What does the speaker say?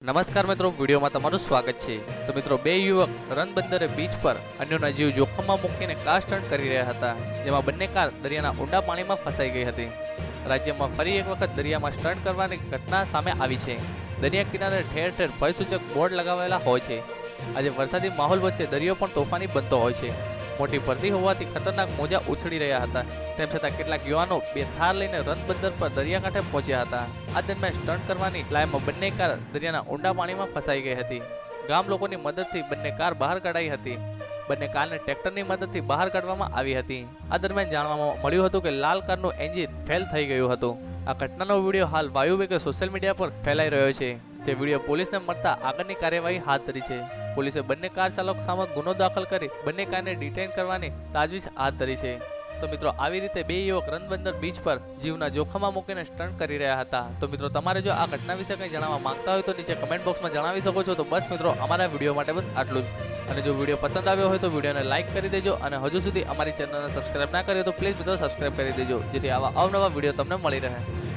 નમસ્કાર મિત્રો, વિડીયોમાં તમારું સ્વાગત છે। તો મિત્રો, બે યુવક રનબંદરે બીચ પર અન્યોના જીવ જોખમમાં મૂકીને કાર સ્ટન્ટ કરી રહ્યા હતા, જેમાં બંને કાર દરિયાના ઊંડા પાણીમાં ફસાઈ ગઈ હતી। રાજ્યમાં ફરી એક વખત દરિયામાં સ્ટન્ટ કરવાની ઘટના સામે આવી છે। દરિયા કિનારે ઠેર ઠેર ભયસૂચક બોર્ડ લગાવેલા હોય છે। આજે વરસાદી માહોલ વચ્ચે દરિયો પણ તોફાની બનતો હોય છે। મોટી ભરતી હોવાથી ખતરનાક મોજા ઉછળી રહ્યા હતા। તેમ છતાં કેટલાક યુવાનો બે થાર લઈને રનબંદર પર દરિયાકાંઠે પહોંચ્યા હતા। આ દરમિયાન સ્ટન્ટ કરવાની લાયમાં બંને કાર દરિયાના ઊંડા પાણીમાં ફસાઈ ગઈ હતી। ગામ લોકોની મદદથી બંને કાર બહાર કઢાઈ હતી। બંને કારને ટ્રેક્ટરની મદદથી બહાર કાઢવામાં આવી હતી। આ દરમિયાન જાણવા મળ્યું હતું કે લાલ કારનું એન્જિન ફેલ થઈ ગયું હતું। આ ઘટનાનો વિડીયો હાલ વાયુ વેગે સોશિયલ મીડિયા પર ફેલાઈ રહ્યો છે। જે વિડીયો પોલીસને મળતા આગળની કાર્યવાહી હાથ ધરી છે। પોલીસે બંને કાર ચાલક સામે ગુનો દાખલ કરી બંને કારને ડિટેઇન કરવાની તાજવીજ હાથ ધરી છે। તો મિત્રો, આવી રીતે બે યુવક રનબંદર બીચ પર જીવના જોખમમાં મૂકીને સ્ટન્ટ કરી રહ્યા હતા। તો મિત્રો, તમારે જો આ ઘટના વિશે કંઈ જણાવવા માંગતા હોય તો નીચે કમેન્ટ બોક્સમાં જણાવી શકો છો। તો બસ મિત્રો, અમારા વિડીયો માટે બસ આટલું જ। અને જો વિડીયો પસંદ આવ્યો હોય તો વિડીયોને લાઇક કરી દેજો, અને હજુ સુધી અમારી ચેનલને સબસ્ક્રાઇબ ના કરી તો પ્લીઝ મિત્રો સબસ્ક્રાઇબ કરી દેજો, જેથી આવા અવનવા વિડીયો તમને મળી રહે।